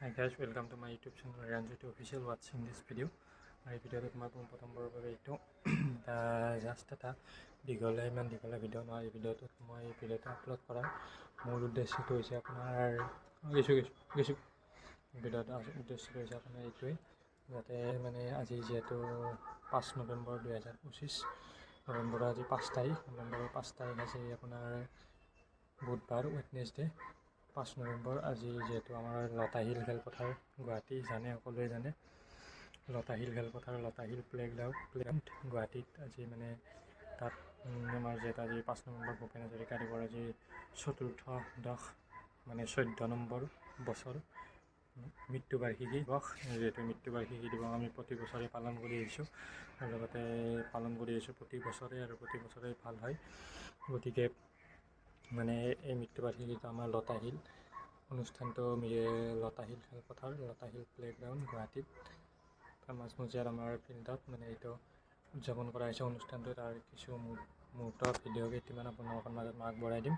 Hi guys, welcome to my YouTube channel Ranjit Official. Watching this video. My video is my prothom barar eto just eta digole iman digole video no ei video to moi video ta upload korar mul uddeshyo to hoise apunar gesu video ta uddeshyo hoise apunar eitoi jate mane aji jeto 5 November 2025 November aji 5 tarikh November 5 tarikh ase apunar বুধবার Wednesday 5 November আজি যেহেতু আমার লতাহিল খেলপথার গুৱাহাটী জানে সকলোৱে জানে লতাহিল খেলপথাৰ লতাহিল playground গুৱাহাটীত আজি মানে তাত আমাৰ যেটা আজি 5 November ভূপেন হাজৰিকা দেৱৰ আজি চতুৰ্থ দশ মানে 14 নম্বৰ বছৰ মৃত্যুবাৰ্ষিকী দিৱস যেহেতু মৃত্যুবাৰ্ষিকী দিৱস আমি প্ৰতি বছৰে পালন কৰি আহিছোঁ লগতে পালন কৰি আহিছোঁ প্ৰতি বছৰে আৰু প্ৰতি বছৰে ভাল হয় গতিকে মানে এই মৃত্যুবাৰ্ষিকীটো আমাৰ লতাহিল অনুষ্ঠানটো লতাহিল খেলপথাৰ লতাহিল প্লেগ্ৰাউণ্ড গুৱাহাটীত তাৰ মাজমজিয়াত আমাৰ ফিল্ডত মানে এইটো উদযাপন কৰা হৈছে অনুষ্ঠানটো তাৰ কিছু মুহূৰ্ত ভিডিঅ' কেইটামান আপোনালোকৰ মাজত মই আগবঢ়াই দিম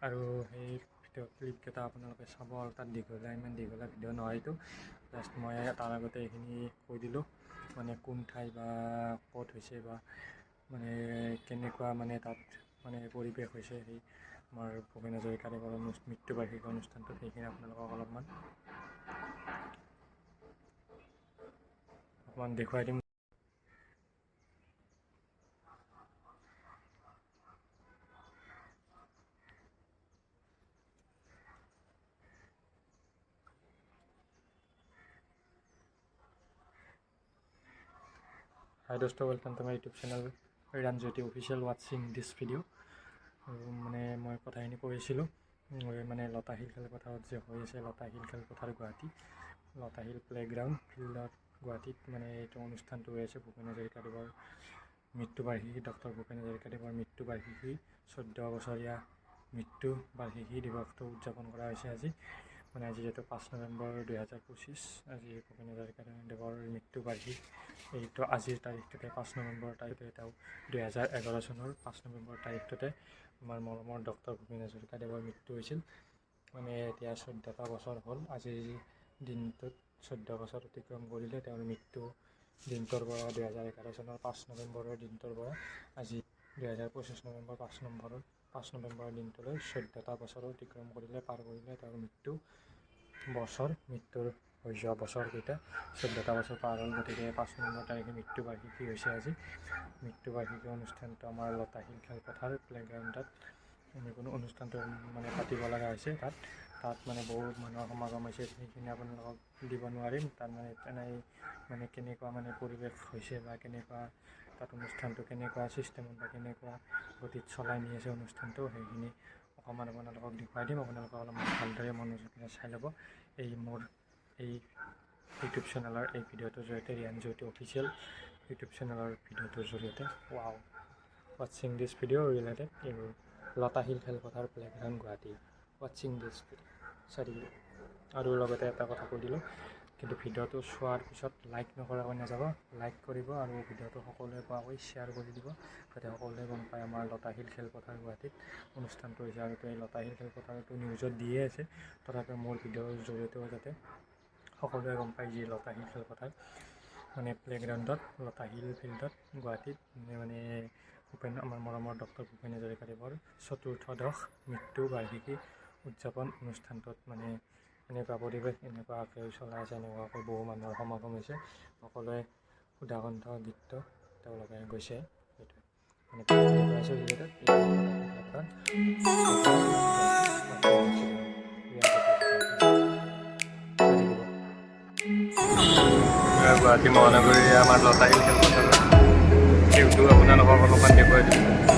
আৰু সেই ভিডিঅ' ক্লিপকেইটা আপোনালোকে চাব আৰু তাত ইমান দীঘলীয়া ভিডিঅ' নহয়তো জাষ্ট মই তাৰ আগতে এইখিনি কৈ দিলোঁ মানে কোন ঠাই বা ক'ত হৈছে বা মানে কেনেকুৱা মানে তাত মানে পৰিৱেশ হৈছে সেই আমাৰ ভূপেন হাজৰিকা দেৱৰ মৃত্যুবাৰ্ষিকী অনুষ্ঠানটো সেইখিনি আপোনালোকক অলপমান দেখুৱাই দিম Hi dosto, welcome to my YouTube channel Ranjit Official. Watching this video মানে মই কথাখিনি কৈছিলোঁ মানে লতাহিল খেলপথাৰত যে হৈ আছে লতাহিল খেলপথাৰ গুৱাহাটী লতাহিল প্লেগ্ৰাউণ্ড ফিল্ডত গুৱাহাটীত মানে এইটো অনুষ্ঠানটো হৈ আছে ভূপেন হাজৰিকা দেৱৰ মৃত্যুবাৰ্ষিকী ডক্টৰ ভূপেন হাজৰিকা দেৱৰ মৃত্যুবাৰ্ষিকী 14 বছৰীয়া মৃত্যুবাৰ্ষিকী দিৱসটো উদযাপন কৰা হৈছে আজি মানে আজি যেহেতু 5 November 2025 আজি ভূপেন হাজৰিকা দেৱৰ মৃত্যুবাৰ্ষিকী এইটো আজিৰ তাৰিখটোতে 5 November তাৰিখতে তেওঁ 2011 চনৰ 5 November তাৰিখটোতে আমাৰ মৰমৰ ডক্টৰ ভূপেন হাজৰিকা দেৱৰ মৃত্যু হৈছিল মানে এতিয়া 14টা বছৰ হ'ল আজিৰ দিনটোত 14 বছৰ অতিক্ৰম কৰিলে তেওঁৰ মৃত্যু দিনটোৰ পৰা 2011 চনৰ 5 November দিনটোৰ পৰা আজি 2025 November 5 November দিনটোলৈ 14টা বছৰ অতিক্ৰম কৰিলে পাৰ কৰিলে তেওঁৰ মৃত্যুৰ হৈ যোৱা বছৰকেইটা 14টা বছৰ পাৰ হ'ল গতিকে 5 November তাৰিখে মৃত্যুবাৰ্ষিকী হৈছে আজি মৃত্যুবাৰ্ষিকী অনুষ্ঠানটো আমাৰ লতাহিল খেলপথাৰ প্লেগ্ৰাউণ্ডত কোনো অনুষ্ঠানটো মানে পাতিব লগা হৈছে তাত মানে বহুত মানুহৰ সমাগম হৈছে সেইখিনি আপোনালোকক দিব নোৱাৰিম তাত মানে তেনেই মানে কেনেকুৱা মানে পৰিৱেশ হৈছে বা কেনেকুৱা তাত অনুষ্ঠানটো কেনেকুৱা ছিষ্টেমত বা কেনেকুৱা গতিত চলাই নি আছে অনুষ্ঠানটো সেইখিনি অকণমান আপোনালোকক দেখুৱাই দিম আপোনালোকে অলপমান ভালদৰে মনোযোগেৰে চাই ল'ব এই ইউটিউব চেনেলৰ এই ভিডিঅ'টোৰ জৰিয়তে Ranjit Official ইউটিউব চেনেলৰ ভিডিঅ'টোৰ জৰিয়তে watching this video related লতাহিল খেলপথাৰ playground Guwahati watching this video চাৰি আৰু লগতে এটা কথা কৈ দিলোঁ কিন্তু ভিডিঅ'টো চোৱাৰ পিছত লাইক নকৰাকৈ নাযাব লাইক কৰিব আৰু ভিডিঅ'টো সকলোৱে পোৱাকৈ শ্বেয়াৰ কৰি দিব যাতে সকলোৱে গম পায় আমাৰ লতাহিল খেলপথাৰ গুৱাহাটীত অনুষ্ঠানটো হৈছে আৰু এই লতাহিল খেলপথাৰটো নিউজত দিয়ে আছে তথাপিও মোৰ ভিডিঅ'ৰ জৰিয়তেও যাতে সকলোৱে গম পায় যি লতাহিল খেলপথাৰ মানে প্লেগ্ৰাউণ্ডত লতাহিল ফিল্ডত গুৱাহাটীত মানে আমাৰ মৰমৰ ডক্টৰ ভূপেন হাজৰিকা দেৱৰ চতুৰ্থ দশ মৃত্যুবাৰ্ষিকী উদযাপন অনুষ্ঠানটোত মানে এনেকুৱা পৰিৱেশ এনেকুৱাকৈ চলাই আছে এনেকুৱাকৈ বহু মানুহৰ সমাগম হৈছে সকলোৱে সুধাকণ্ঠ গীত তেওঁলোকে গৈছে সেইটোৱে গুৱাহাটী মহানগৰীৰ আমাৰ লতাহিল খেলপথাৰৰ ভিউটো আপোনালোকক অলপমান দেখুৱাই দিম